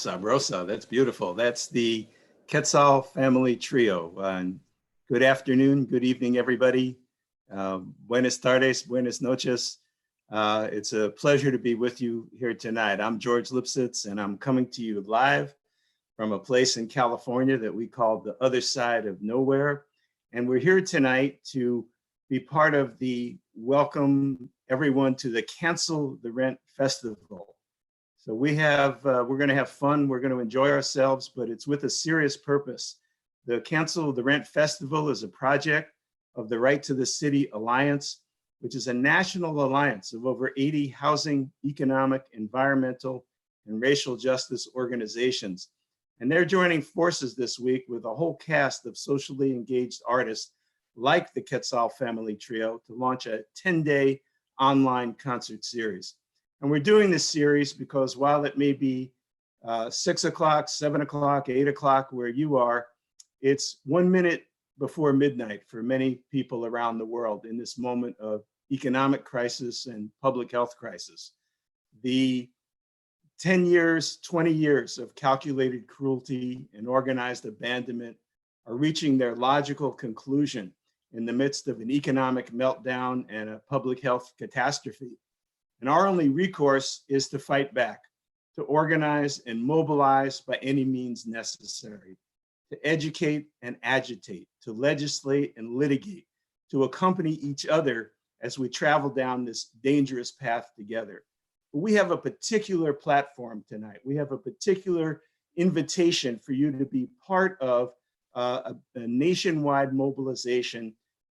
Sabrosa, that's beautiful. That's the Quetzal family trio. And good afternoon, good evening, everybody. Buenas tardes, buenas noches. It's a pleasure to be with you here tonight. I'm George Lipsitz, and I'm coming to you live from a place in California that we call the other side of nowhere. And we're here tonight to be part of the welcome everyone to the Cancel the Rent Festival. So we're going to have fun, we're going to enjoy ourselves, but it's with a serious purpose. The Cancel the Rent Festival is a project of the Right to the City Alliance, which is a national alliance of over 80 housing, economic, environmental, and racial justice organizations. And they're joining forces this week with a whole cast of socially engaged artists like the Quetzal family trio to launch a 10-day online concert series. And we're doing this series because while it may be 6 o'clock, 7 o'clock, 8 o'clock where you are, it's 1 minute before midnight for many people around the world in this moment of economic crisis and public health crisis. The 10 years, 20 years of calculated cruelty and organized abandonment are reaching their logical conclusion in the midst of an economic meltdown and a public health catastrophe. And our only recourse is to fight back, to organize and mobilize by any means necessary, to educate and agitate, to legislate and litigate, to accompany each other as we travel down this dangerous path together. But we have a particular platform tonight. We have a particular invitation for you to be part of a nationwide mobilization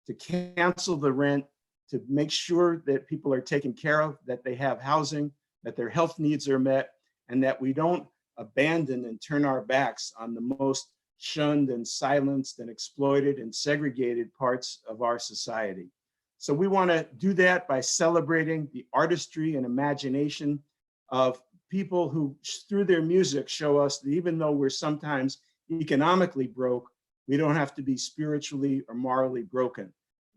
to cancel the rent, to make sure that people are taken care of, that they have housing, that their health needs are met, and that we don't abandon and turn our backs on the most shunned and silenced and exploited and segregated parts of our society. So we want to do that by celebrating the artistry and imagination of people who, through their music, show us that even though we're sometimes economically broke, we don't have to be spiritually or morally broken.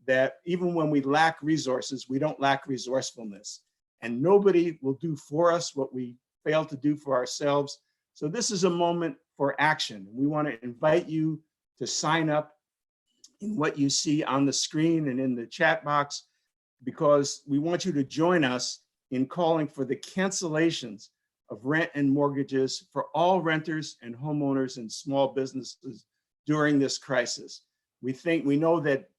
That even when we lack resources, we don't lack resourcefulness. And nobody will do for us what we fail to do for ourselves. So this is a moment for action. We want to invite you to sign up in what you see on the screen and in the chat box, because we want you to join us in calling for the cancellations of rent and mortgages for all renters and homeowners and small businesses during this crisis. We know that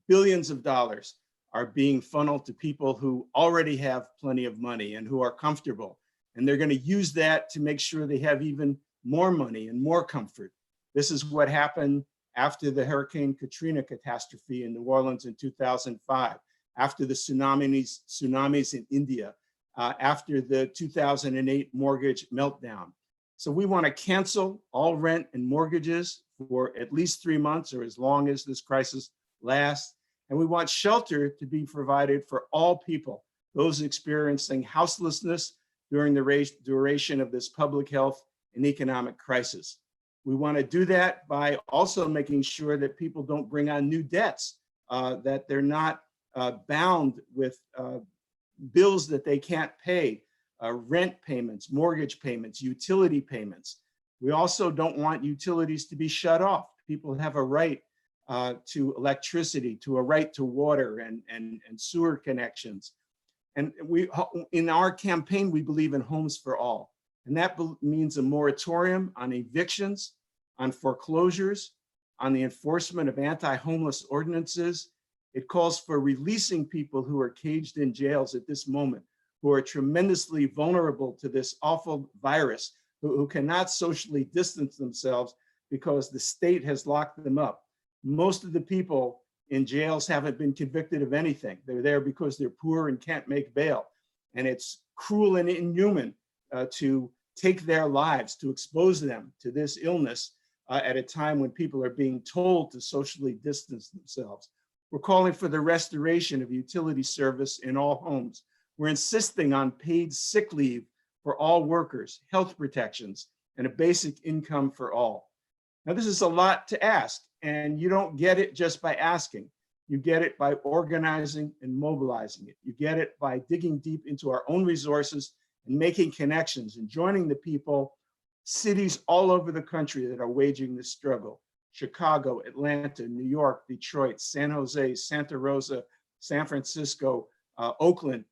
billions of dollars are being funneled to people who already have plenty of money and who are comfortable. And they're going to use that to make sure they have even more money and more comfort. This is what happened after the Hurricane Katrina catastrophe in New Orleans in 2005, after the tsunamis in India, after the 2008 mortgage meltdown. So we want to cancel all rent and mortgages for at least 3 months or as long as this crisis lasts. And we want shelter to be provided for all people, those experiencing houselessness during the duration of this public health and economic crisis. We want to do that by also making sure that people don't bring on new debts, that they're not bound with bills that they can't pay, rent payments, mortgage payments, utility payments. We also don't want utilities to be shut off. People have a right to electricity, to a right to water and sewer connections. And in our campaign, we believe in homes for all. And that means a moratorium on evictions, on foreclosures, on the enforcement of anti-homeless ordinances. It calls for releasing people who are caged in jails at this moment, who are tremendously vulnerable to this awful virus, who cannot socially distance themselves because the state has locked them up. Most of the people in jails haven't been convicted of anything. They're there because they're poor and can't make bail. And it's cruel and inhuman to take their lives, to expose them to this illness at a time when people are being told to socially distance themselves. We're calling for the restoration of utility service in all homes. We're insisting on paid sick leave for all workers, health protections, and a basic income for all. Now, this is a lot to ask, and you don't get it just by asking. You get it by organizing and mobilizing it. You get it by digging deep into our own resources and making connections and joining the people cities all over the country that are waging this struggle. Chicago, Atlanta, New York, Detroit, San Jose, Santa Rosa, San Francisco, Oakland.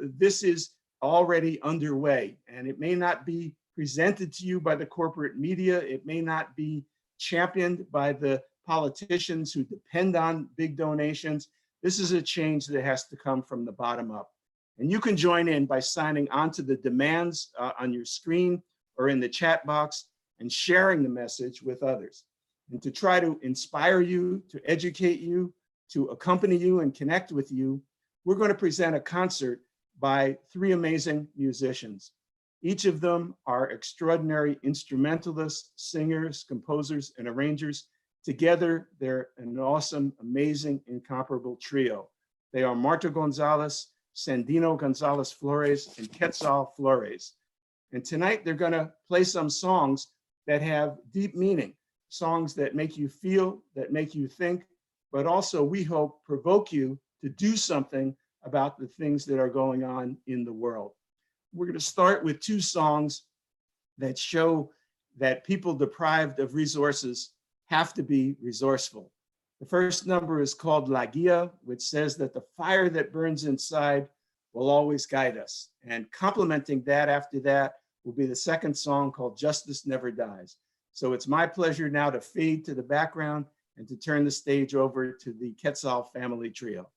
This is already underway, and it may not be presented to you by the corporate media. It may not be championed by the politicians who depend on big donations. This is a change that has to come from the bottom up. And you can join in by signing on to the demands on your screen or in the chat box and sharing the message with others. And to try to inspire you, to educate you, to accompany you and connect with you, we're going to present a concert by 3 amazing musicians. Each of them are extraordinary instrumentalists, singers, composers, and arrangers. Together, they're an awesome, amazing, incomparable trio. They are Marta Gonzalez, Sandino Gonzalez Flores, and Quetzal Flores. And tonight they're gonna play some songs that have deep meaning, songs that make you feel, that make you think, but also we hope provoke you to do something about the things that are going on in the world. We're gonna start with 2 songs that show that people deprived of resources have to be resourceful. The first number is called La Guia, which says that the fire that burns inside will always guide us. And complementing that after that will be the second song called Justice Never Dies. So it's my pleasure now to fade to the background and to turn the stage over to the Quetzal family trio.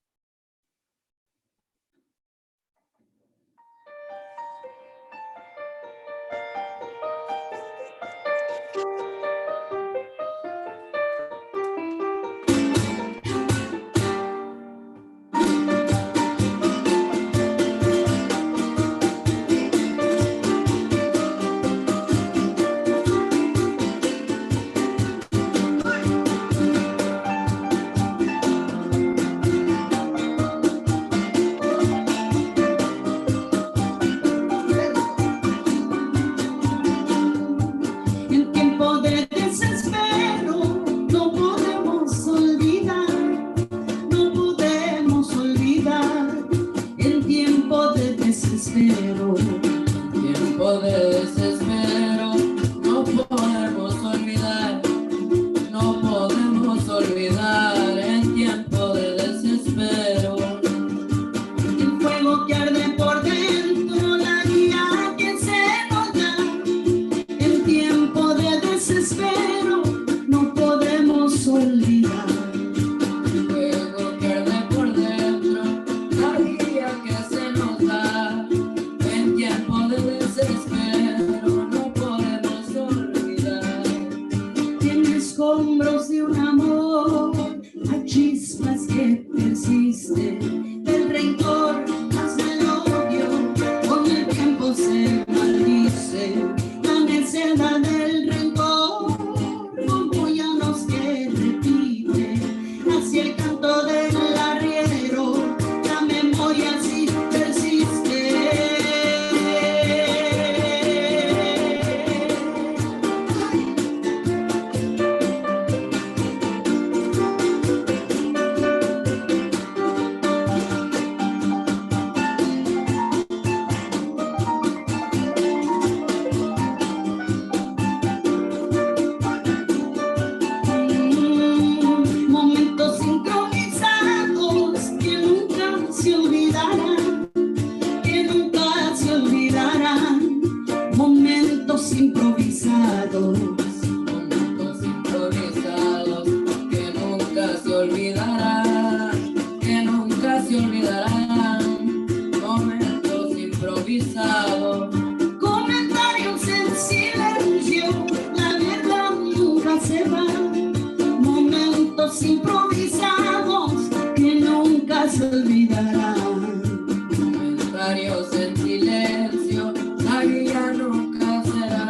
Comentarios en silencio, la guía nunca será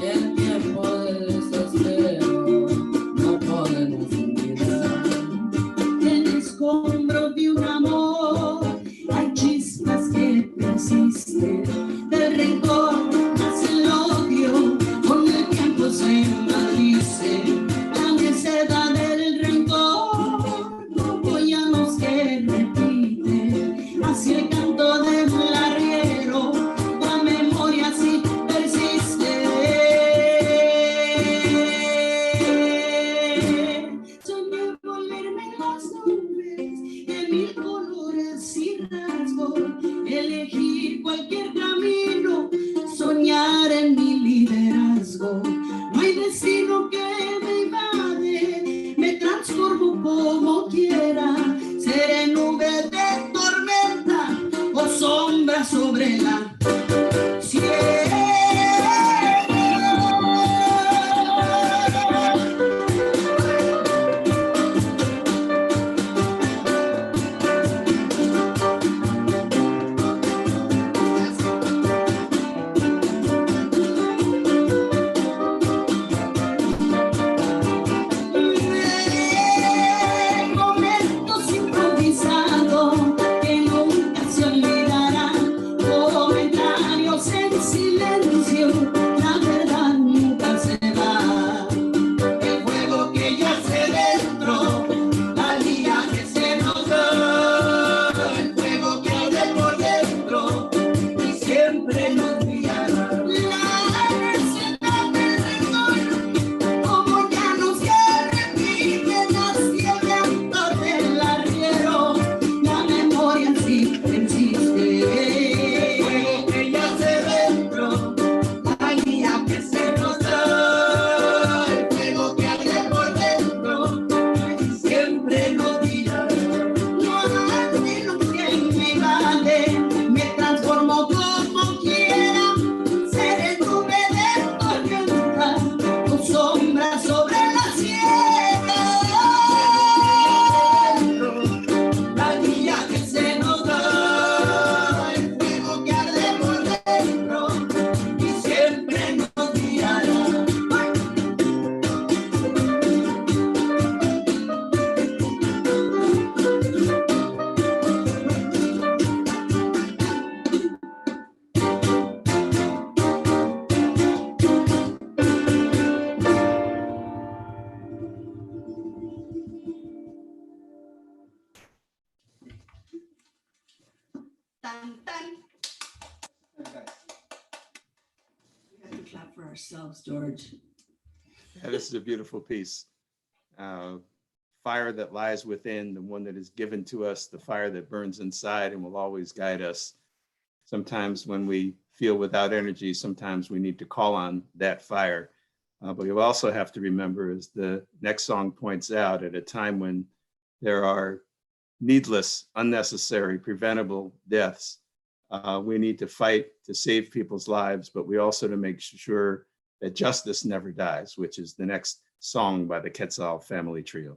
el tiempo de No hay destino que me invade, me transformo como quiera. Seré nube de tormenta o sombra sobre la cielo. Ourselves, George. Yeah, this is a beautiful piece. Fire that lies within, the one that is given to us, the fire that burns inside and will always guide us. Sometimes when we feel without energy, sometimes we need to call on that fire. But you also have to remember, as the next song points out, at a time when there are needless, unnecessary, preventable deaths, we need to fight to save people's lives, but we also to make sure that justice never dies, which is the next song by the Quetzal family trio.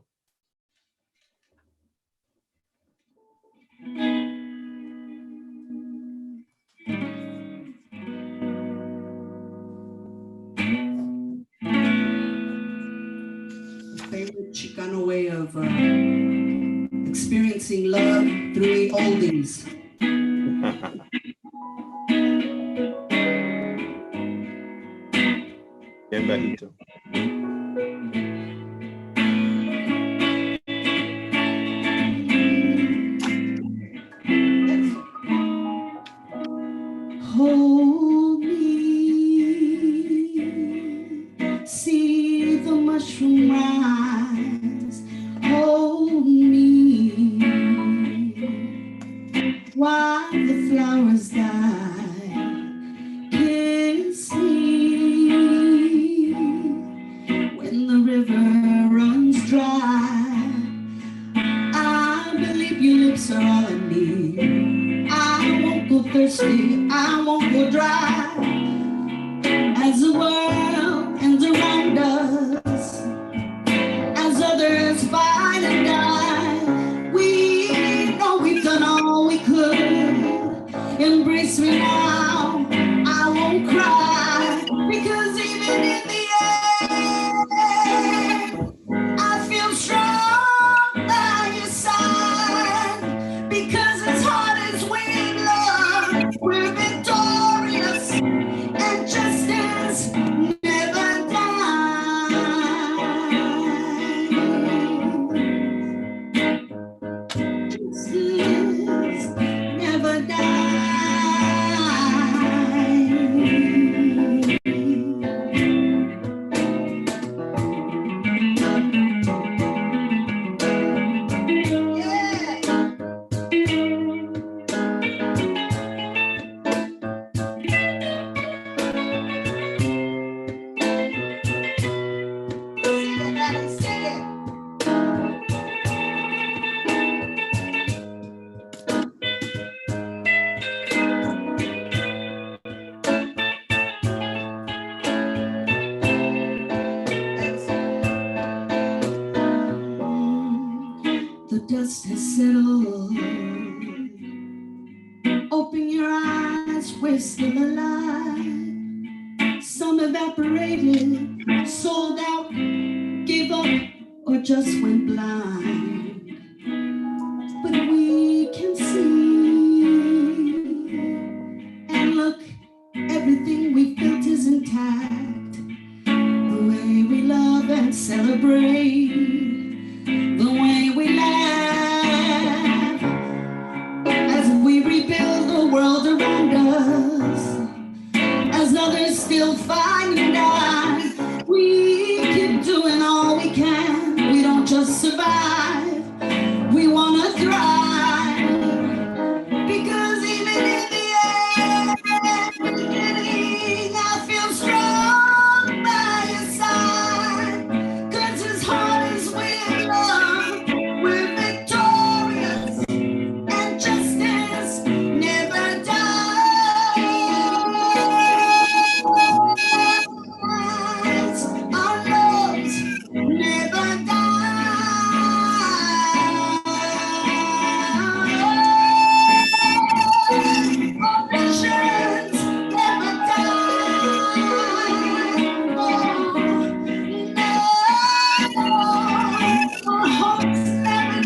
Favorite Chicano way of experiencing love through the oldies. Bien bajito. Hold me, see the mushroom rise. Hold me, while the flowers die. Kiss me, when the river runs dry. I believe your lips are all I need. I won't go thirsty, I won't go dry. As the world ends around us, as others fight and die, we know we've done all we could. Embrace me now, I won't cry, because even in the end, I feel strong by your side. Because as hard as we love, we're victorious, and justice we're still alive. Some evaporated, sold out, gave up, or just went blind. But we can see, and look, everything we built is intact. The way we love and celebrate, the way we laugh, as we rebuild the world around us, as others still find and die. We keep doing all we can. We don't just survive, we want to thrive. Because even in the beginning, I feel strong by your side. 'Cause as hard as we love, we're victorious, and justice never dies. Our loves never Visions never die. Our hopes never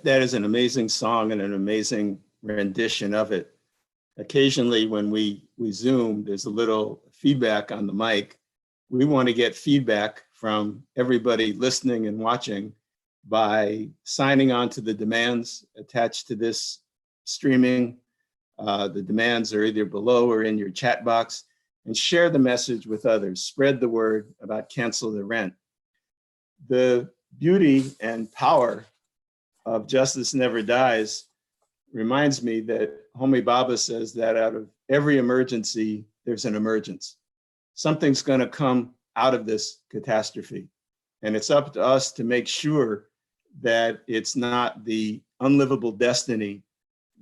That is an amazing song and an amazing rendition of it. Occasionally when we Zoom, there's a little feedback on the mic. We want to get feedback from everybody listening and watching by signing on to the demands attached to this streaming. The demands are either below or in your chat box, and share the message with others. Spread the word about Cancel the Rent. The beauty and power of Justice Never Dies reminds me that Homi Bhabha says that out of every emergency, there's an emergence. Something's going to come out of this catastrophe. And it's up to us to make sure that it's not the unlivable destiny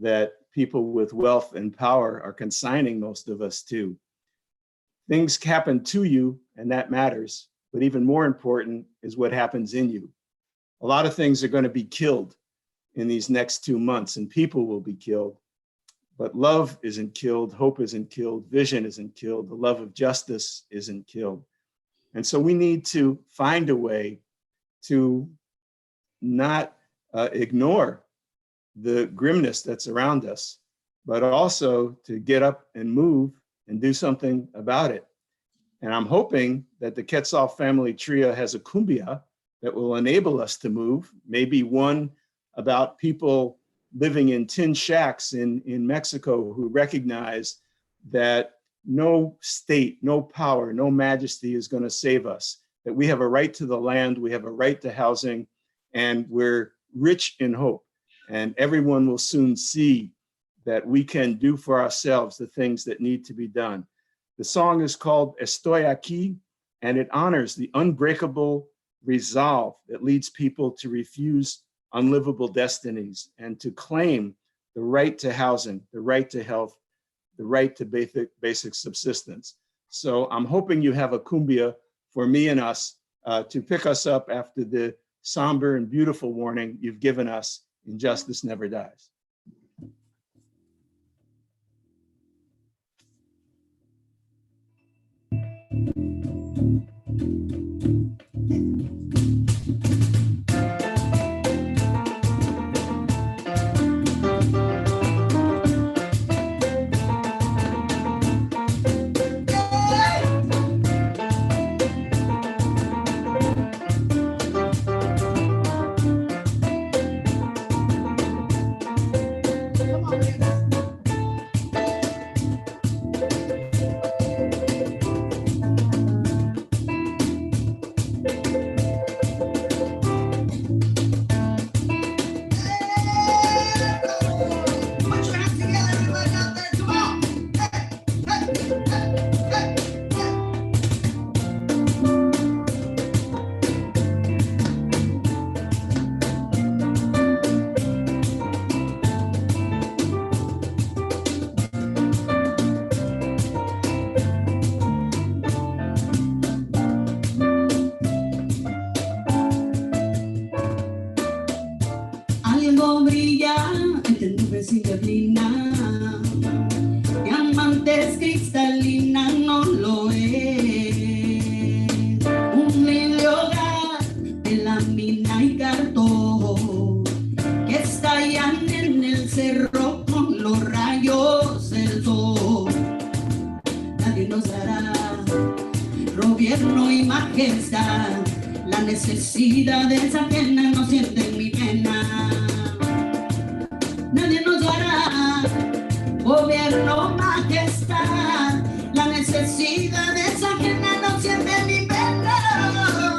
that people with wealth and power are consigning most of us to. Things happen to you, and that matters. But even more important is what happens in you. A lot of things are going to be killed in these next 2 months, and people will be killed. But love isn't killed, hope isn't killed, vision isn't killed, the love of justice isn't killed. And so we need to find a way to not ignore the grimness that's around us, but also to get up and move and do something about it. And I'm hoping that the Quetzal family trio has a cumbia that will enable us to move, maybe one about people living in tin shacks in Mexico who recognize that no state, no power, no majesty is going to save us, that we have a right to the land, we have a right to housing, and we're rich in hope. And everyone will soon see that we can do for ourselves the things that need to be done. The song is called Estoy Aquí, and it honors the unbreakable resolve that leads people to refuse unlivable destinies and to claim the right to housing, the right to health, the right to basic subsistence. So I'm hoping you have a cumbia for me and us to pick us up after the somber and beautiful warning you've given us in Justice Never Dies. gasolina, diamantes cristalinas no lo es. Humilde hogar de la mina y cartón que estallan en el cerro con los rayos del sol. Nadie nos dará gobierno y majestad, la necesidad de esa ajena no siente en mi pena. Nadie nos dará gobierno, majestad, la necesidad de esa ajena no siente en mi pena.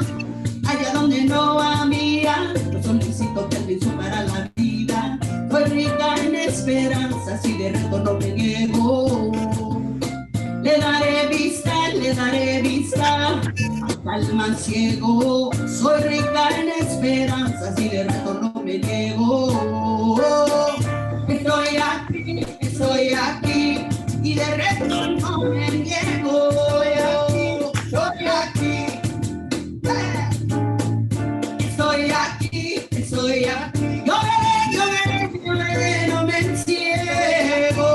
Allá donde no había, no solicito permiso para la vida. Soy rica en esperanzas y de reto no me niego. Le daré vista al man ciego. Soy rica en esperanzas y de reto no me niego. Estoy aquí y de reto no me niego. Estoy aquí. Estoy aquí. Yo veré, no me enciego.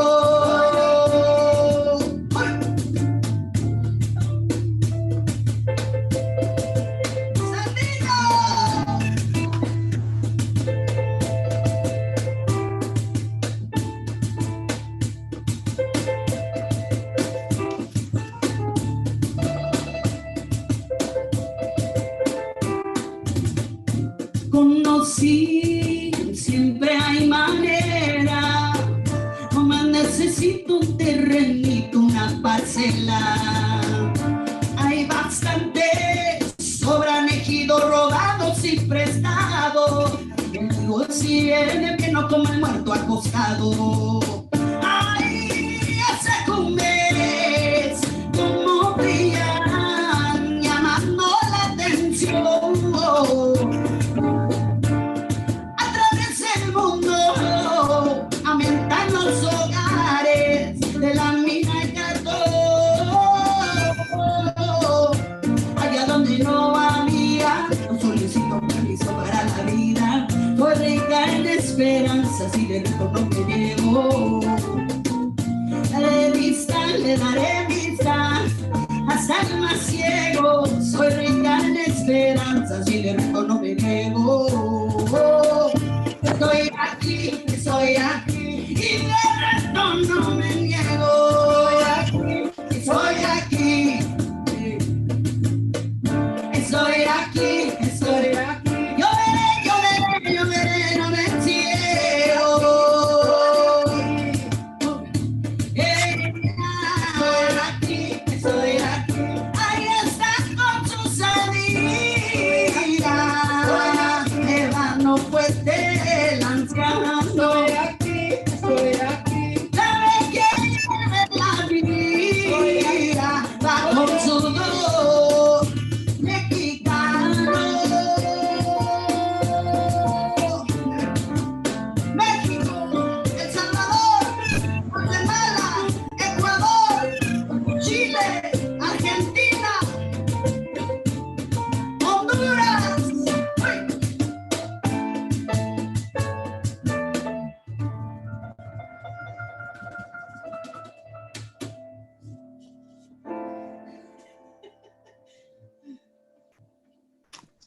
Conocí, siempre hay manera, no más necesito un terrenito, una parcela. Hay bastantes, sobran ejidos robados y prestados. El digo si viene que no come el muerto acostado. Ay, hace un mes, como brillan, llamando la atención. Aumentan los hogares de la mina y cartón. Allá donde no había, no solicito permiso para la vida. Soy rica en esperanzas y de reto no me niego. Le daré vista hasta el más ciego. Soy rica en esperanzas y de reto no me niego. Estoy aquí y de resto no me niego. Estoy aquí. Yo veré, no me enciego. Estoy aquí. Ahí está con su salida. Eva no puede lanzar. Estoy aquí. Sabe que la vida va con sudor mexicano. México, El Salvador, Guatemala, Ecuador, Chile, Argentina, Honduras.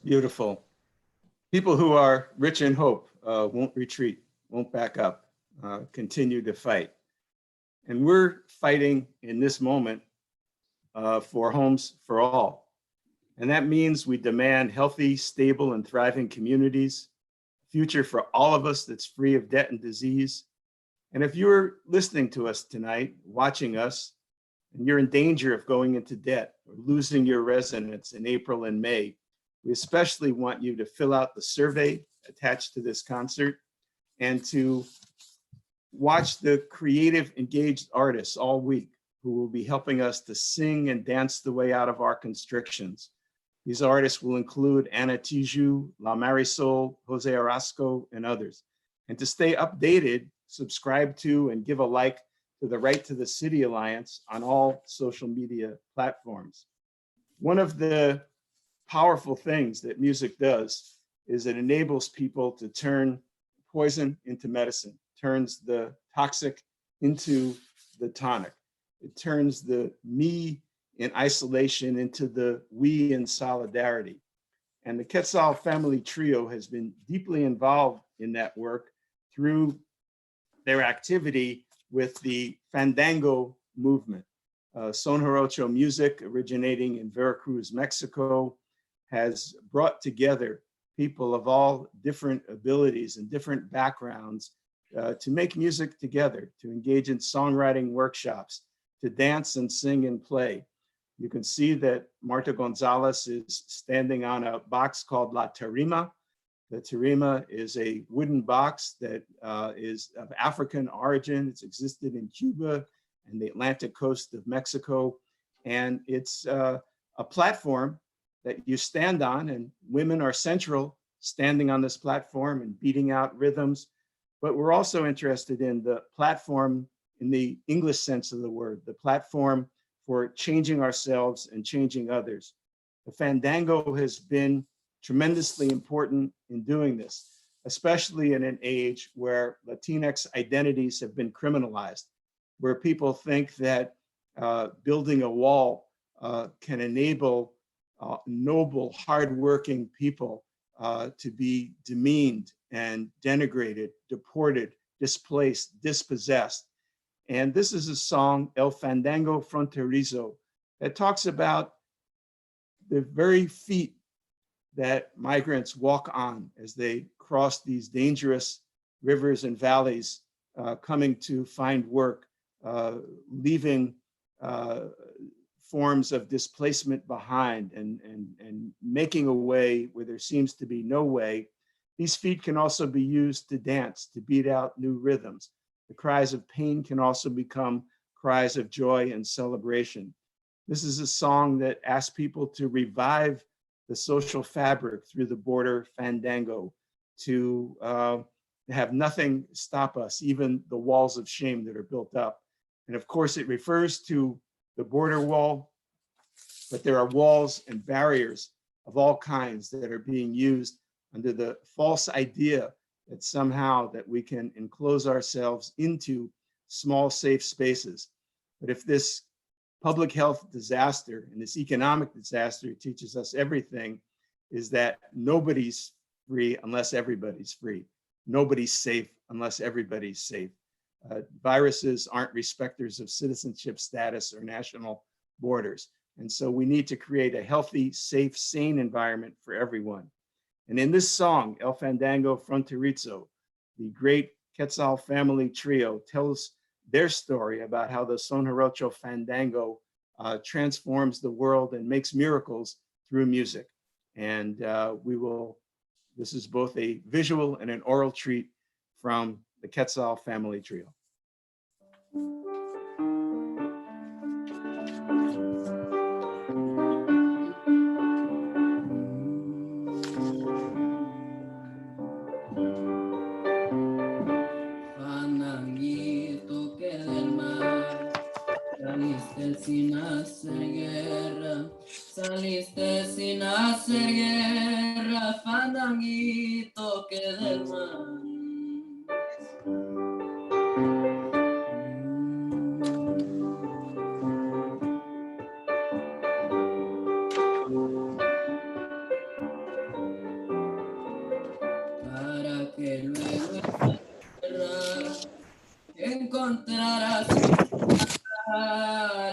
Beautiful. People who are rich in hope won't retreat, won't back up, continue to fight. And we're fighting in this moment for homes for all. And that means we demand healthy, stable, and thriving communities, future for all of us that's free of debt and disease. And if you're listening to us tonight, watching us, and you're in danger of going into debt or losing your residence in April and May, we especially want you to fill out the survey attached to this concert and to watch the creative, engaged artists all week who will be helping us to sing and dance the way out of our constrictions. These artists will include Ana Tijoux, La Marisol, Jose Orozco, and others. And to stay updated, subscribe to and give a like to the Right to the City Alliance on all social media platforms. One of the powerful things that music does is it enables people to turn poison into medicine, turns the toxic into the tonic. It turns the me in isolation into the we in solidarity. And the Quetzal family trio has been deeply involved in that work through their activity with the Fandango movement. Son Jarocho music, originating in Veracruz, Mexico, has brought together people of all different abilities and different backgrounds to make music together, to engage in songwriting workshops, to dance and sing and play. You can see that Marta Gonzalez is standing on a box called La Tarima. The tarima is a wooden box that is of African origin. It's existed in Cuba and the Atlantic coast of Mexico. And it's a platform that you stand on, and women are central, standing on this platform and beating out rhythms. But we're also interested in the platform in the English sense of the word, the platform for changing ourselves and changing others. The Fandango has been tremendously important in doing this, especially in an age where Latinx identities have been criminalized, where people think that building a wall can enable noble, hardworking people to be demeaned and denigrated, deported, displaced, dispossessed. And this is a song, El Fandango Fronterizo, that talks about the very feet that migrants walk on as they cross these dangerous rivers and valleys, coming to find work, leaving forms of displacement behind and making a way where there seems to be no way. These feet can also be used to dance, to beat out new rhythms. The cries of pain can also become cries of joy and celebration. This is a song that asks people to revive the social fabric through the border fandango, to have nothing stop us, even the walls of shame that are built up. And of course, it refers to the border wall, but there are walls and barriers of all kinds that are being used under the false idea that somehow that we can enclose ourselves into small, safe spaces. But if this public health disaster and this economic disaster teaches us everything, is that nobody's free unless everybody's free. Nobody's safe unless everybody's safe. Viruses aren't respecters of citizenship status or national borders. And so we need to create a healthy, safe, sane environment for everyone. And in this song, El Fandango Fronterizo, the great Quetzal family trio tells their story about how the Son Jarocho Fandango transforms the world and makes miracles through music. And this is both a visual and an oral treat from the Quetzal family trio. Sin hacer guerra, saliste sin hacer guerra, fandanguito que del mar. Para que luego en la tierra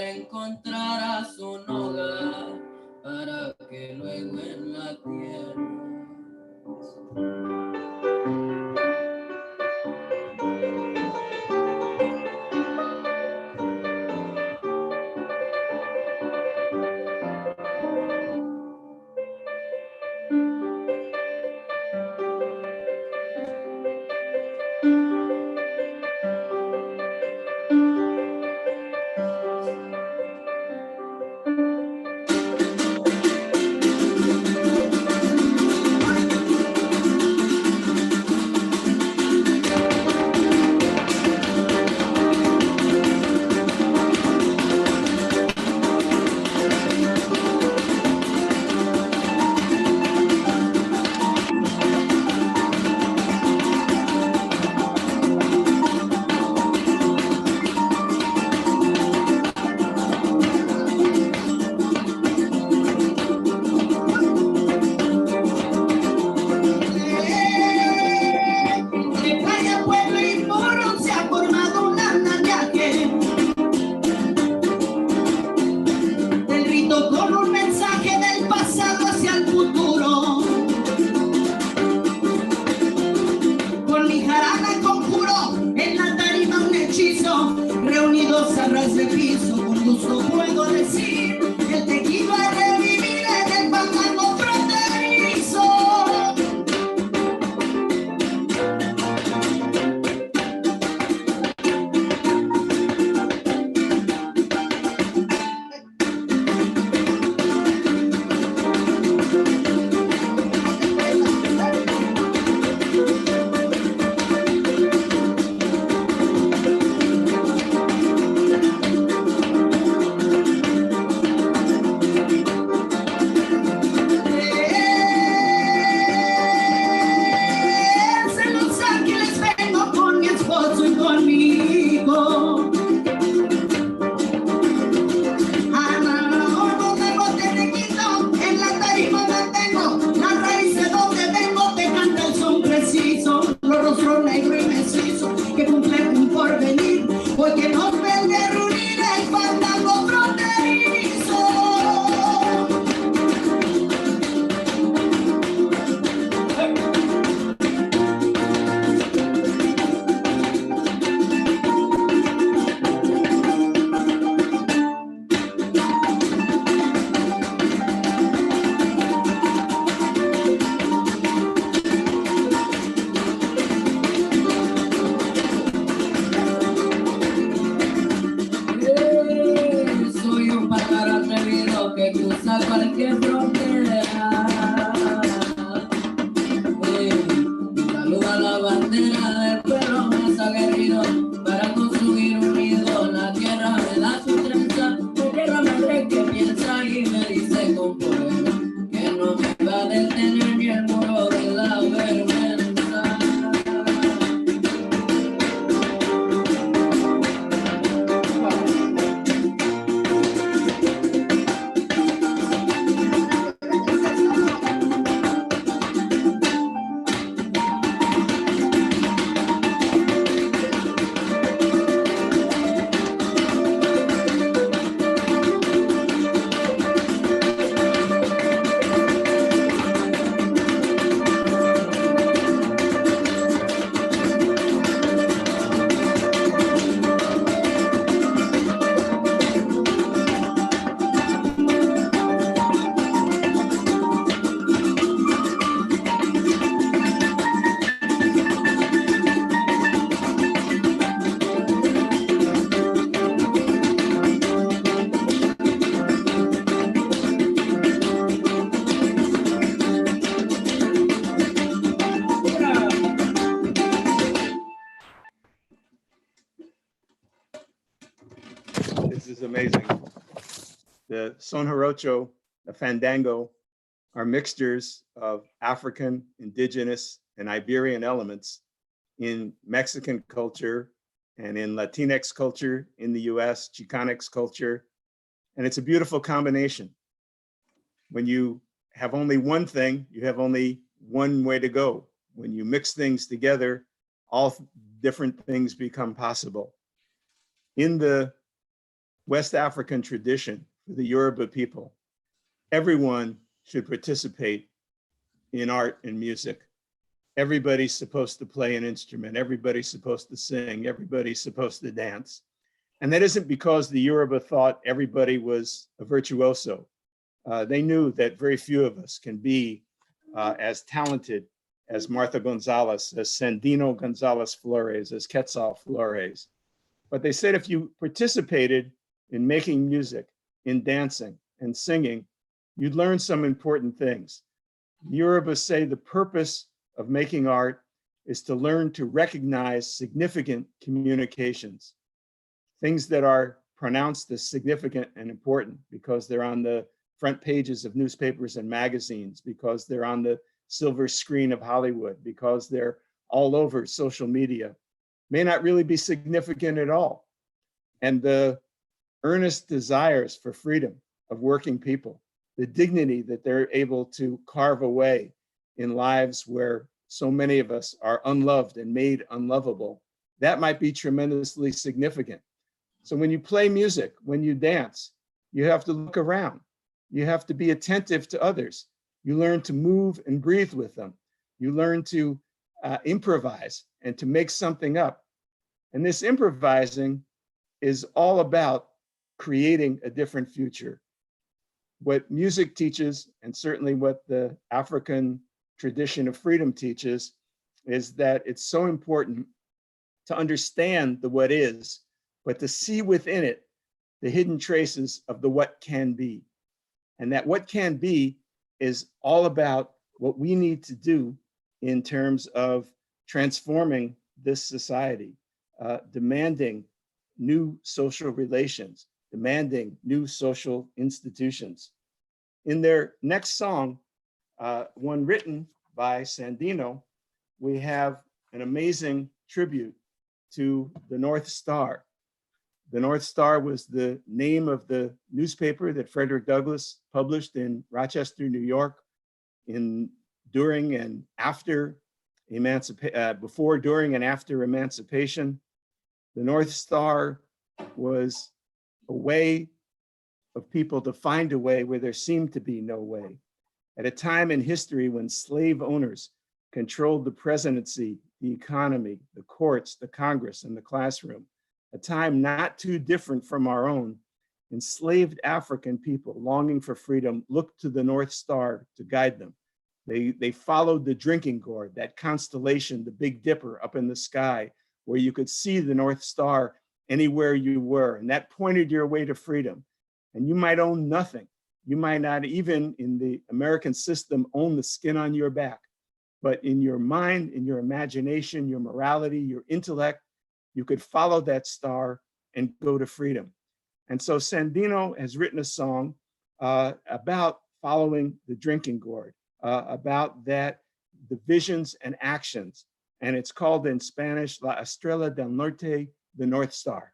encontrarás un hogar, para que luego en la tierra ese piso, con gusto puedo decir, el tequila de vivir en el fandango fronterizo. Porque nos ven de reunir el fandango fronterizo. Cualquier frontera, saluda la bandera del pueblo más aguerrido para construir unido. La tierra me da su trenza, la tierra madre que piensa y me dice con poder que no me va a detener ni el muro de la vergüenza. This is amazing. The son jarocho, the fandango, are mixtures of African, indigenous, and Iberian elements in Mexican culture and in Latinx culture in the US, Chicanx culture. And it's a beautiful combination. When you have only one thing, you have only one way to go. When you mix things together, all different things become possible. In the West African tradition for the Yoruba people, everyone should participate in art and music. Everybody's supposed to play an instrument. Everybody's supposed to sing. Everybody's supposed to dance. And that isn't because the Yoruba thought everybody was a virtuoso. They knew that very few of us can be as talented as Martha Gonzalez, as Sandino Gonzalez Flores, as Quetzal Flores. But they said if you participated in making music, in dancing and singing, you'd learn some important things. Yoruba say the purpose of making art is to learn to recognize significant communications, things that are pronounced as significant and important because they're on the front pages of newspapers and magazines, because they're on the silver screen of Hollywood, because they're all over social media, may not really be significant at all. And the earnest desires for freedom of working people, the dignity that they're able to carve away in lives where so many of us are unloved and made unlovable, that might be tremendously significant. So when you play music, when you dance, you have to look around. You have to be attentive to others. You learn to move and breathe with them. You learn to improvise and to make something up. And this improvising is all about creating a different future. What music teaches, and certainly what the African tradition of freedom teaches, is that it's so important to understand the what is, but to see within it the hidden traces of the what can be. And that what can be is all about what we need to do in terms of transforming this society, demanding new social relations, demanding new social institutions. In their next song, one written by Sandino, we have an amazing tribute to the North Star. The North Star was the name of the newspaper that Frederick Douglass published in Rochester, New York, during and after before, during, and after emancipation. The North Star was a way of people to find a way where there seemed to be no way. At a time in history when slave owners controlled the presidency, the economy, the courts, the Congress, and the classroom, a time not too different from our own, enslaved African people longing for freedom looked to the North Star to guide them. They followed the drinking gourd, that constellation, the Big Dipper up in the sky, where you could see the North Star anywhere you were, and that pointed your way to freedom. And you might own nothing. You might not even in the American system own the skin on your back, but in your mind, in your imagination, your morality, your intellect, you could follow that star and go to freedom. And so Sandino has written a song about following the drinking gourd, about that, the visions and actions. And it's called in Spanish, La Estrella del Norte, the North Star.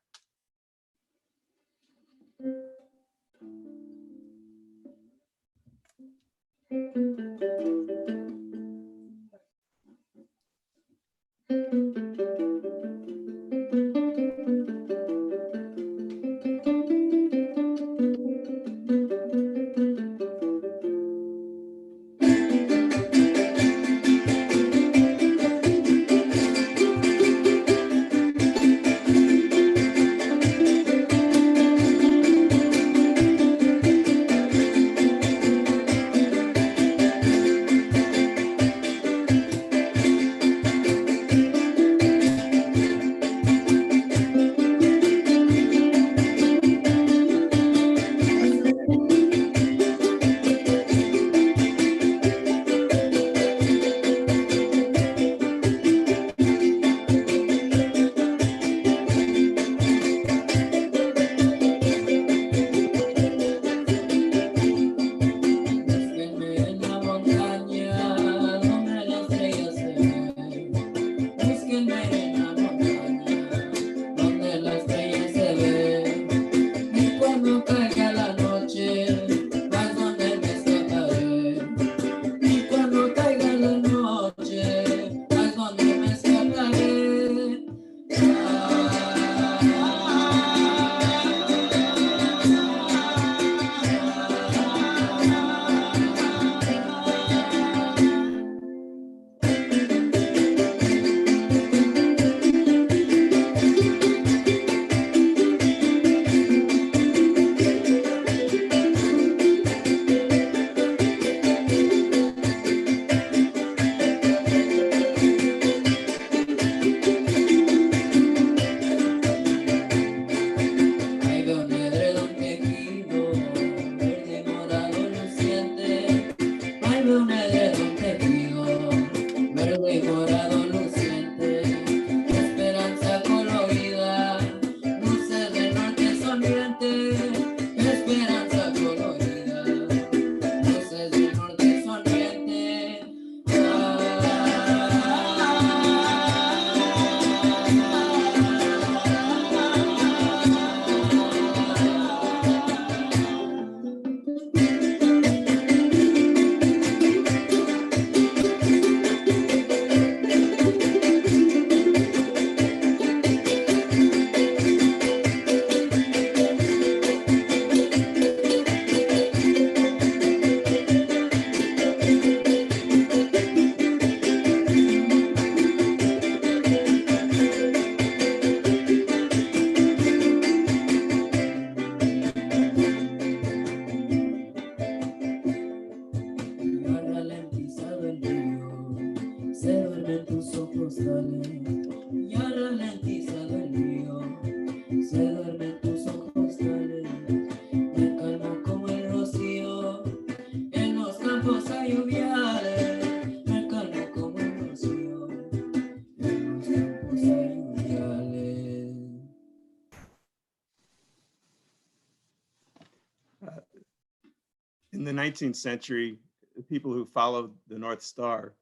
In the 19th century, the people who followed the North Star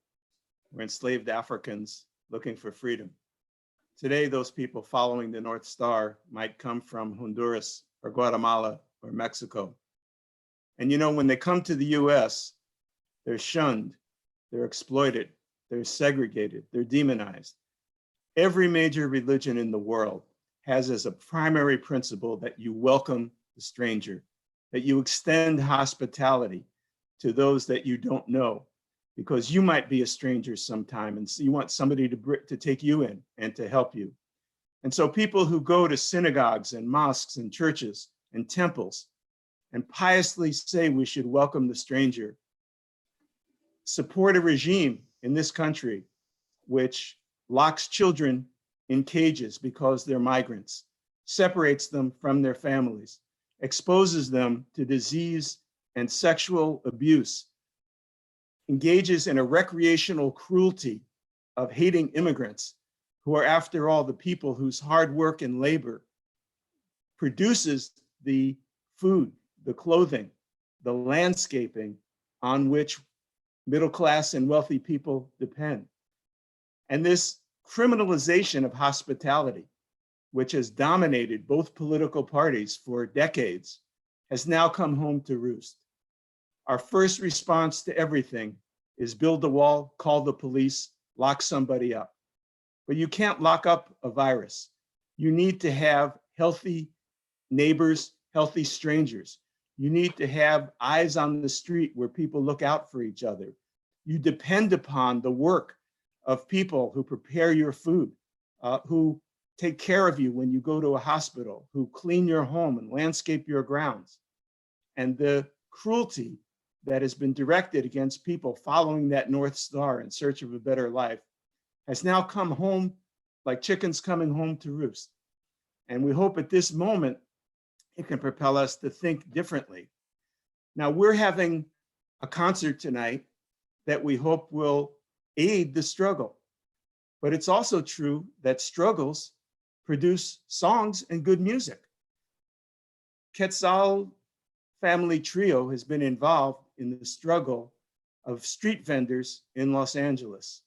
were enslaved Africans looking for freedom. Today, those people following the North Star might come from Honduras or Guatemala or Mexico. And you know, when they come to the US, they're shunned, they're exploited, they're segregated, they're demonized. Every major religion in the world has as a primary principle that you welcome the stranger, that you extend hospitality to those that you don't know, because you might be a stranger sometime and so you want somebody to take you in and to help you. And so people who go to synagogues and mosques and churches and temples and piously say we should welcome the stranger support a regime in this country which locks children in cages because they're migrants, separates them from their families, exposes them to disease and sexual abuse, engages in a recreational cruelty of hating immigrants who are, after all, the people whose hard work and labor produces the food, the clothing, the landscaping on which middle class and wealthy people depend. And this criminalization of hospitality, which has dominated both political parties for decades, has now come home to roost. Our first response to everything is build a wall, call the police, lock somebody up. But you can't lock up a virus. You need to have healthy neighbors, healthy strangers. You need to have eyes on the street where people look out for each other. You depend upon the work of people who prepare your food, who take care of you when you go to a hospital, who clean your home and landscape your grounds. And the cruelty that has been directed against people following that North Star in search of a better life has now come home like chickens coming home to roost. And we hope at this moment it can propel us to think differently. Now, we're having a concert tonight that we hope will aid the struggle. But it's also true that struggles produce songs and good music. Quetzal family trio has been involved in the struggle of street vendors in Los Angeles,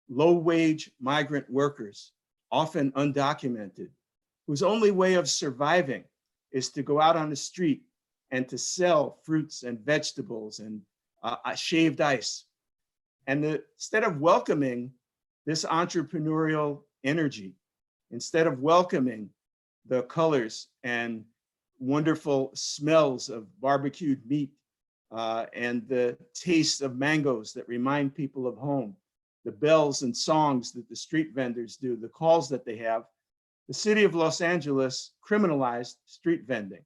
low-wage migrant workers, often undocumented, whose only way of surviving is to go out on the street and to sell fruits and vegetables and shaved ice. And instead of welcoming this entrepreneurial energy, instead of welcoming the colors and wonderful smells of barbecued meat and the taste of mangoes that remind people of home, the bells and songs that the street vendors do, the calls that they have, the city of Los Angeles criminalized street vending.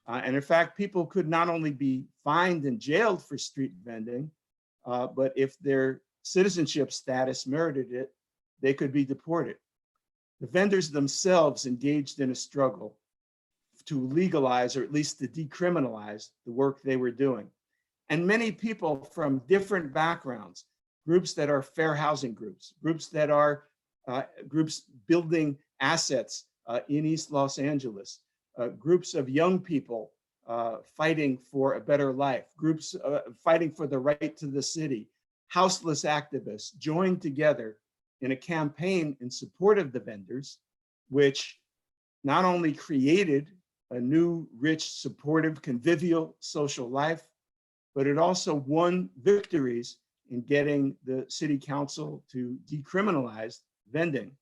And in fact, people could not only be fined and jailed for street vending, but if their citizenship status merited it, they could be deported. The vendors themselves engaged in a struggle to legalize, or at least to decriminalize, the work they were doing. And many people from different backgrounds, groups that are fair housing groups, groups that are groups building assets in East Los Angeles, groups of young people fighting for a better life, groups fighting for the right to the city, houseless activists joined together in a campaign in support of the vendors, which not only created a new, rich, supportive, convivial social life, but it also won victories in getting the city council to decriminalize vending.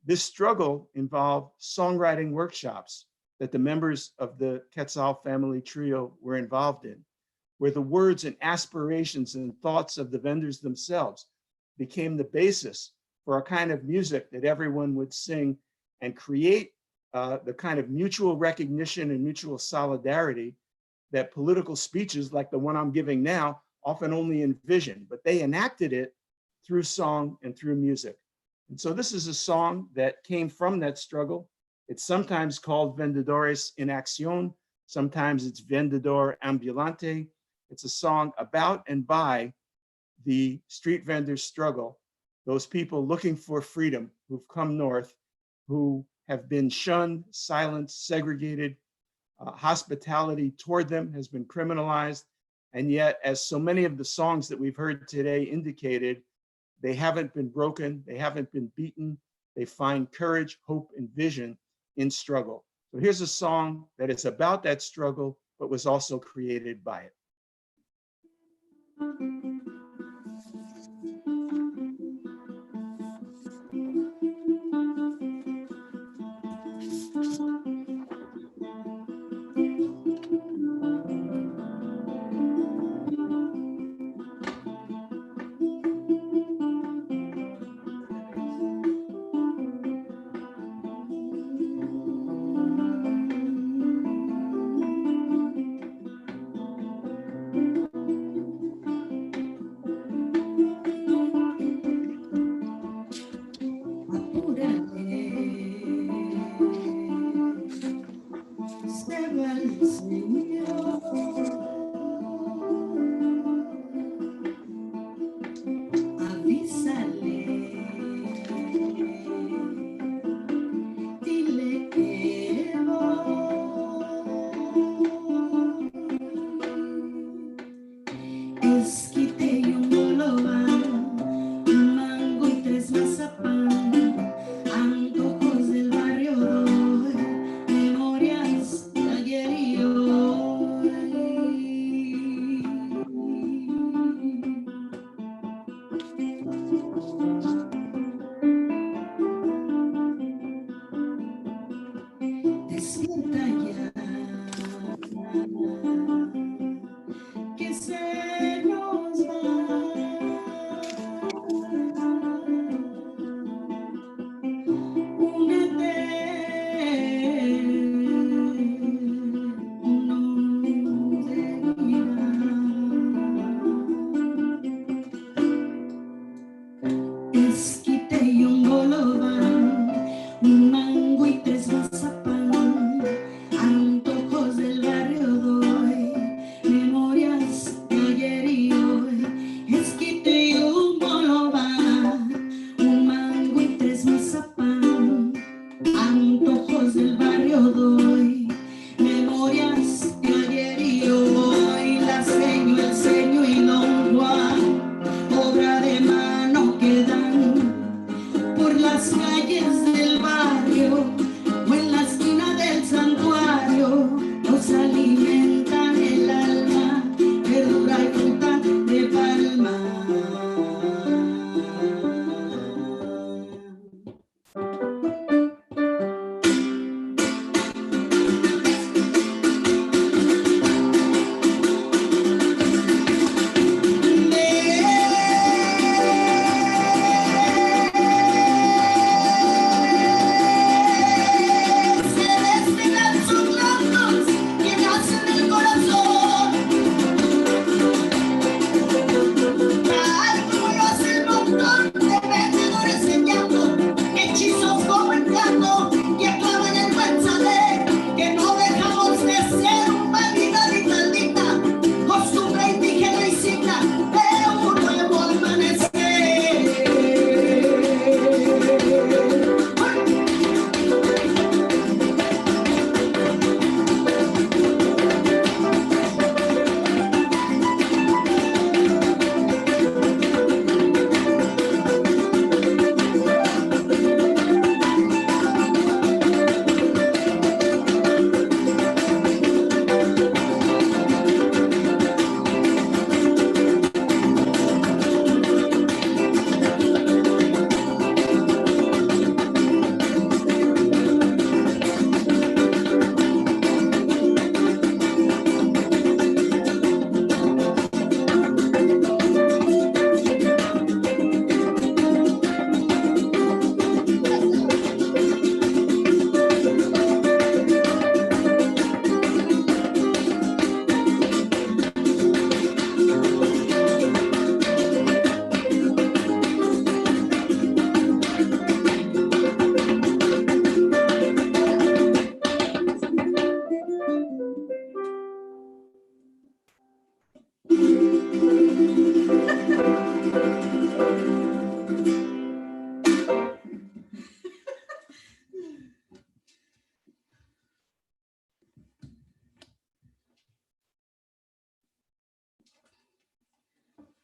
This struggle involved songwriting workshops that the members of the Quetzal family trio were involved in, where the words and aspirations and thoughts of the vendors themselves became the basis for a kind of music that everyone would sing and create the kind of mutual recognition and mutual solidarity that political speeches like the one I'm giving now often only envision, but they enacted it through song and through music. And so this is a song that came from that struggle. It's sometimes called Vendedores en Acción. Sometimes it's Vendedor Ambulante. It's a song about and by the street vendors struggle, those people looking for freedom who've come north, who have been shunned, silenced, segregated. Hospitality toward them has been criminalized. And yet, as so many of the songs that we've heard today indicated, they haven't been broken, they haven't been beaten. They find courage, hope, and vision in struggle. So here's a song that is about that struggle, but was also created by it.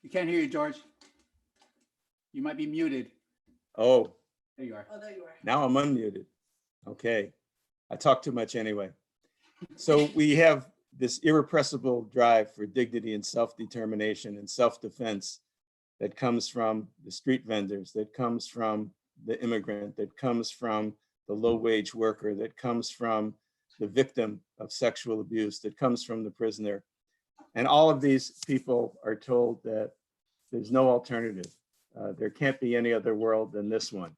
We can't hear you, George. You might be muted. Oh, There you are. Oh, there you are. now I'm unmuted. Okay. I talk too much anyway. So we have this irrepressible drive for dignity and self-determination and self-defense that comes from the street vendors, that comes from the immigrant, that comes from the low-wage worker, that comes from the victim of sexual abuse, that comes from the prisoner. And all of these people are told that there's no alternative. There can't be any other world than this one.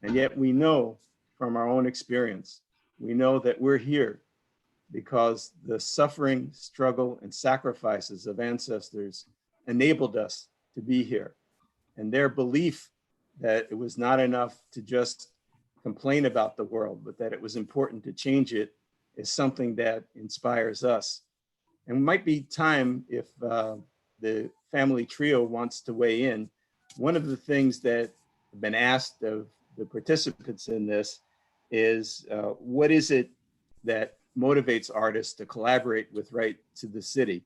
And yet we know from our own experience, we know that we're here because the suffering, struggle, and sacrifices of ancestors enabled us to be here. And their belief that it was not enough to just complain about the world, but that it was important to change it is something that inspires us. And it might be time if the family trio wants to weigh in. One of the things that have been asked of the participants in this is what is it that motivates artists to collaborate with Right to the City?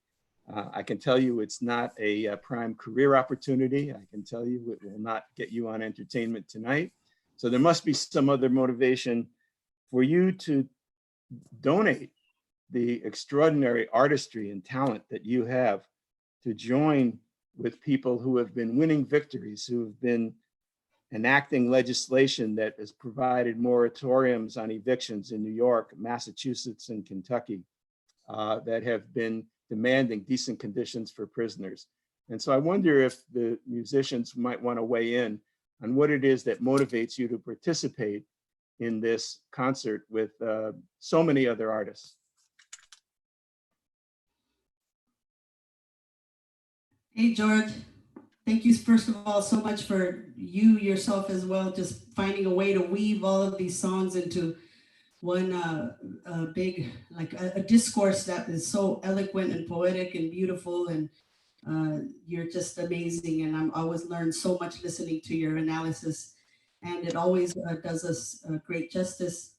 I can tell you it's not a prime career opportunity. I can tell you it will not get you on Entertainment Tonight. So there must be some other motivation for you to donate the extraordinary artistry and talent that you have to join with people who have been winning victories, who have been enacting legislation that has provided moratoriums on evictions in New York, Massachusetts, and Kentucky, that have been demanding decent conditions for prisoners. And so I wonder if the musicians might want to weigh in on what it is that motivates you to participate in this concert with so many other artists. Hey, George. Thank you, first of all, so much for you yourself as well, just finding a way to weave all of these songs into one big, like a discourse that is so eloquent and poetic and beautiful. And you're just amazing. And I'm always learned so much listening to your analysis. And it always does us great justice.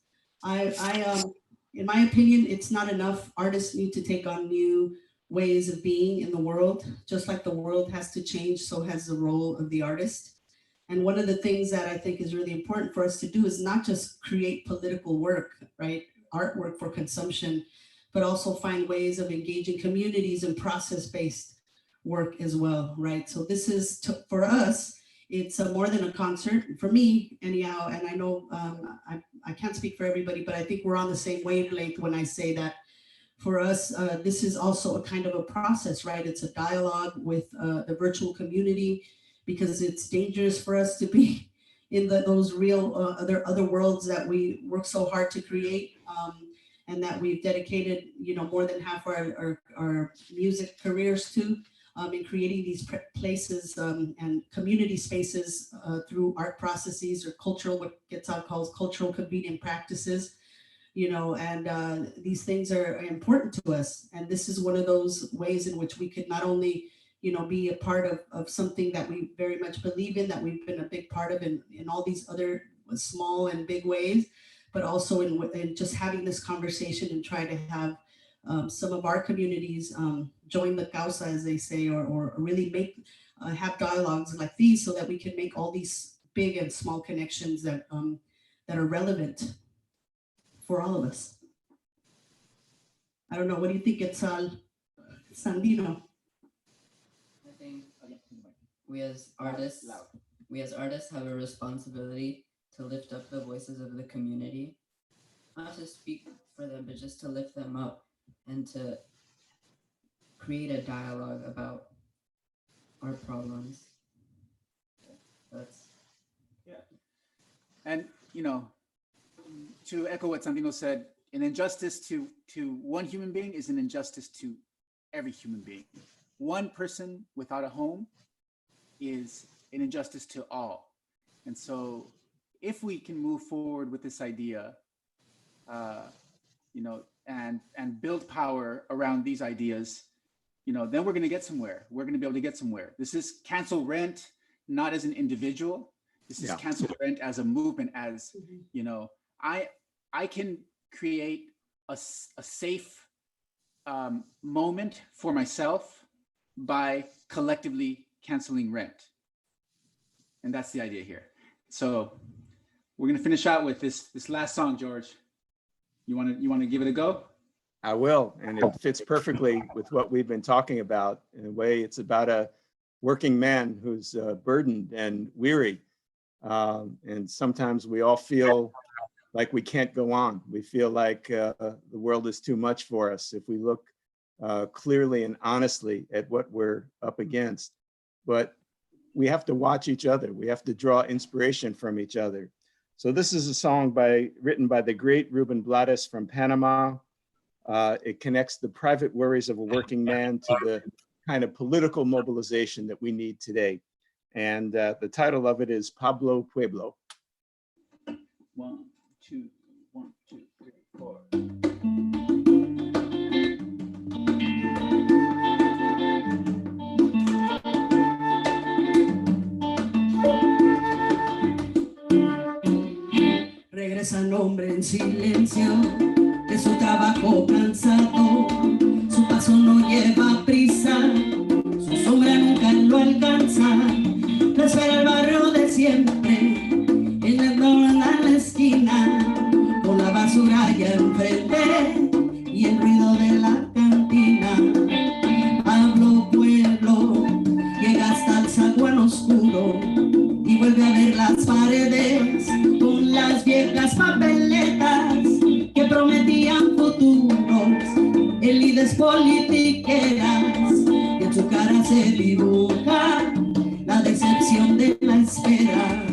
In my opinion, it's not enough. Artists need to take on new ways of being in the world. Just like the world has to change, so has the role of the artist. And one of the things that I think is really important for us to do is not just create political work, right? Artwork for consumption, but also find ways of engaging communities and process-based work as well, right? So this is, for us, it's more than a concert, for me anyhow, and I know I can't speak for everybody, but I think we're on the same wavelength when I say that for us, this is also a kind of a process, right? It's a dialogue with the virtual community, because it's dangerous for us to be in those real other worlds that we work so hard to create, and that we've dedicated, more than half our music careers to, in creating these places and community spaces through art processes or cultural, what Quetzal calls cultural convenient practices. And these things are important to us. And this is one of those ways in which we could not only, be a part of something that we very much believe in, that we've been a big part of in all these other small and big ways, but also in just having this conversation and try to have some of our communities join the causa, as they say, or really have dialogues like these so that we can make all these big and small connections that are relevant for all of us. I don't know, what do you think, Quetzal? Sandino? I think we as artists have a responsibility to lift up the voices of the community, not to speak for them, but just to lift them up and to create a dialogue about our problems. That's And to echo what Sandino said, an injustice to one human being is an injustice to every human being. One person without a home is an injustice to all. And so if we can move forward with this idea, and build power around these ideas, then we're going to get somewhere. We're going to be able to get somewhere. This is cancel rent, not as an individual. This is cancel rent as a movement, as, I can create a safe moment for myself by collectively canceling rent. And that's the idea here. So we're gonna finish out with this last song, George. You wanna give it a go? I will, and it fits perfectly with what we've been talking about. In a way, it's about a working man who's burdened and weary. And sometimes we all feel like we can't go on. We feel like the world is too much for us if we look clearly and honestly at what we're up against. But we have to watch each other. We have to draw inspiration from each other. So this is a song written by the great Ruben Blades from Panama. It connects the private worries of a working man to the kind of political mobilization that we need today. And the title of it is Pablo Pueblo. 1, 2, 1, 2, 3, 4. Regresa el hombre en silencio de su trabajo cansado. Su paso no lleva prisa, su sombra nunca lo alcanza. Lo espera el barrio de siempre, en el restaurante en la esquina, con la basura allá enfrente y el ruido de la cantina. Pablo Pueblo llega hasta el zaguán oscuro y vuelve a ver las paredes con las viejas papeletas que prometían futuros, élites politiqueras, y en su cara se dibuja la decepción de la espera.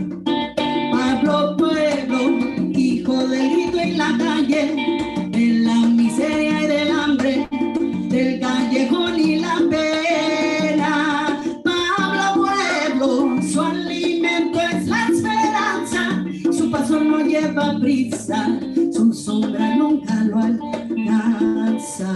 Pablo Pueblo, hijo del grito en la calle, de la miseria y del hambre, del callejón y la pena. Pablo Pueblo, su alimento es la esperanza, su paso no lleva prisa, su sombra nunca lo alcanza.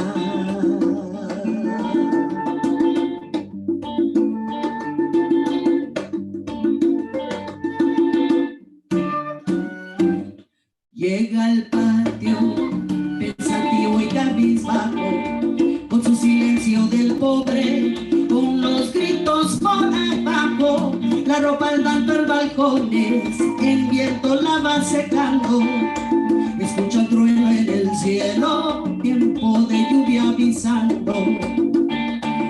Llega al patio, pensativo y cabizbajo, con su silencio del pobre, con los gritos por abajo, la ropa al tanto balcones, el viento la va secando, escucha el trueno en el cielo, tiempo de lluvia avisando.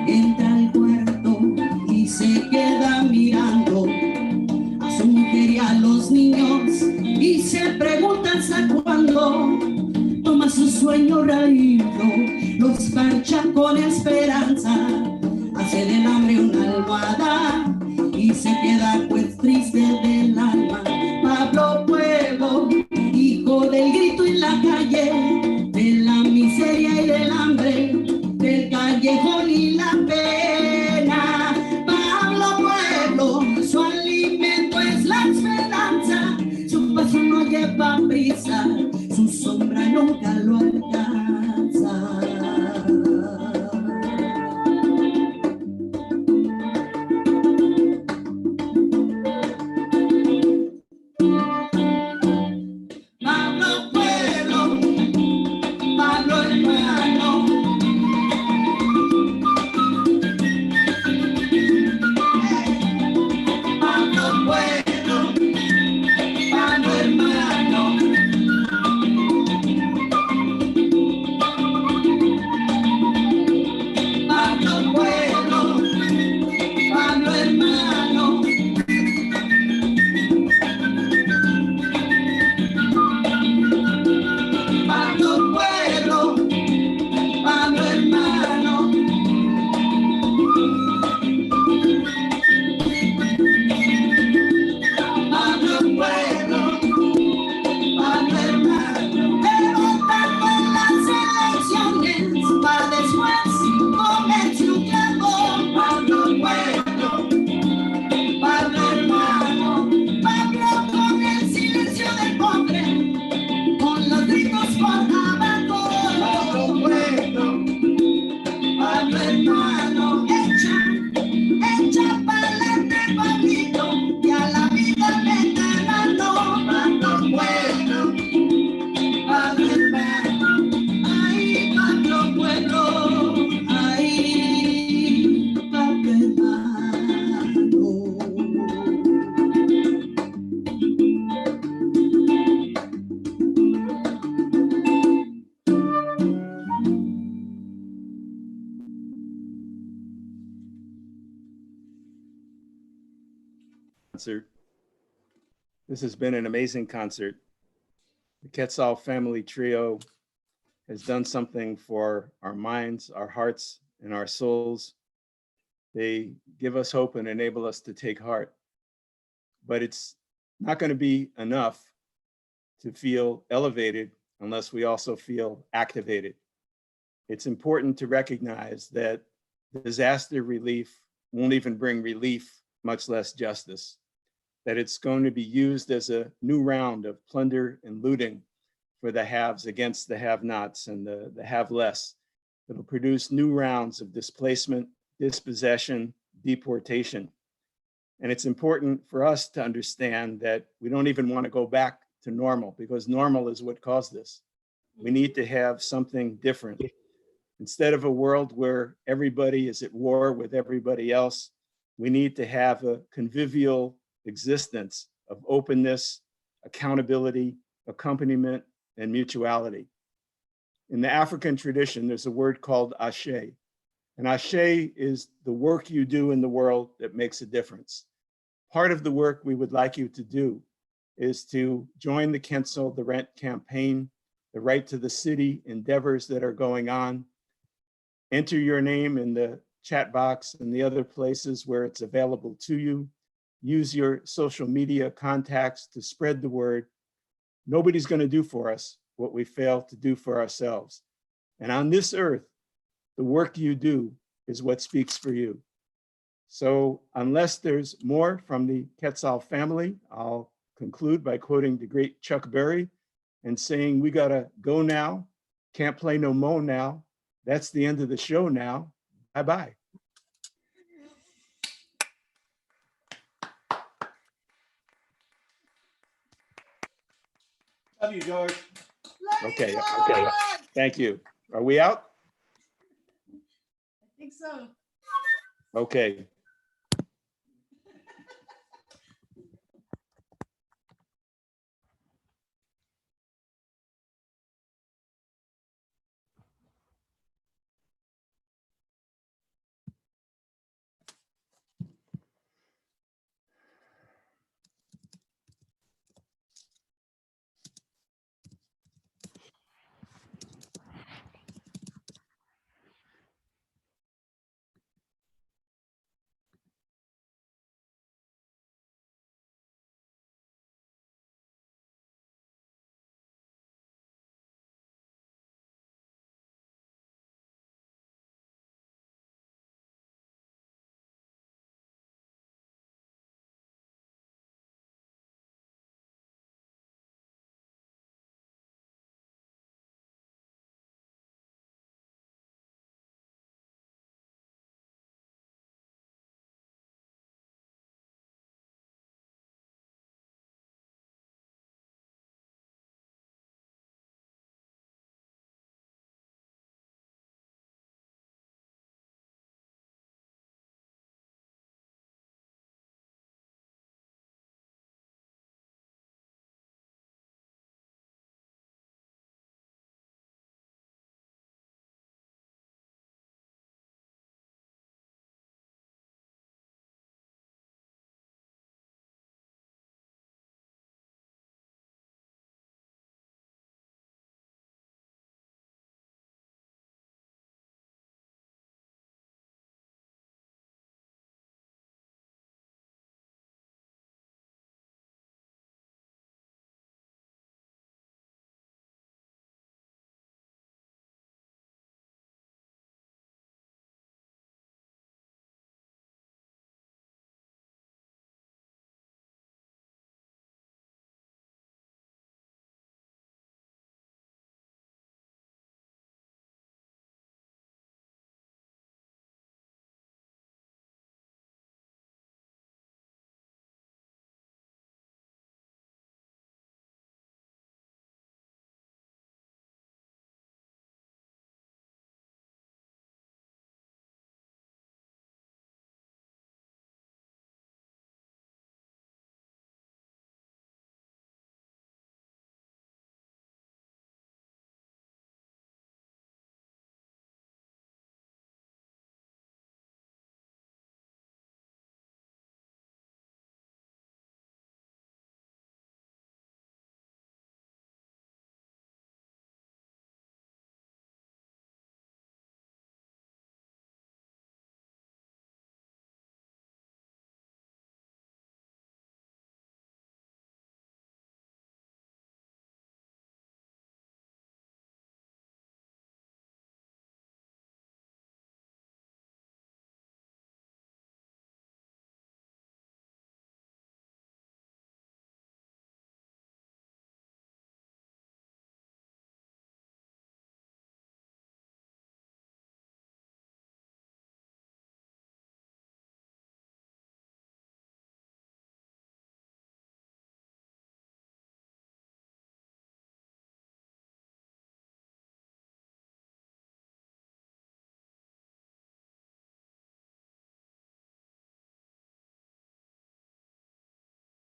Entra al cuarto y se queda mirando a su mujer y a los niños y se pregunta hasta cuándo. Toma su sueño raído, los plancha con esperanza, hace del hambre una almohada y se queda pues triste del alma. Pablo Pueblo, hijo del grito en la calle, de la miseria y del hambre, del callejón y la pena. Pablo Pueblo, su alimento es la esperanza, su paso no lleva prisa, su sombra nunca lo alcanza. Pablo Pueblo, Pablo hermano. Pablo Pueblo, Pablo hermano. concert. This has been an amazing concert. The Quetzal family trio has done something for our minds, our hearts, and our souls. They give us hope and enable us to take heart. But it's not going to be enough to feel elevated unless we also feel activated. It's important to recognize that disaster relief won't even bring relief, much less justice. That it's going to be used as a new round of plunder and looting for the haves against the have-nots and the have-less. It'll produce new rounds of displacement, dispossession, deportation. And it's important for us to understand that we don't even want to go back to normal, because normal is what caused this. We need to have something different. Instead of a world where everybody is at war with everybody else, we need to have a convivial existence of openness, accountability, accompaniment, and mutuality. In the African tradition, there's a word called ashe. And ashe is the work you do in the world that makes a difference. Part of the work we would like you to do is to join the Cancel the Rent campaign, the Right to the City endeavors that are going on. Enter your name in the chat box and the other places where it's available to you. Use your social media contacts to spread the word. Nobody's going to do for us what we fail to do for ourselves. And on this earth, the work you do is what speaks for you. So unless there's more from the Quetzal family, I'll conclude by quoting the great Chuck Berry and saying, we gotta go now, can't play no more now. That's the end of the show now. Bye-bye. Love you, George. Okay, okay. Thank you. Are we out? I think so. Okay.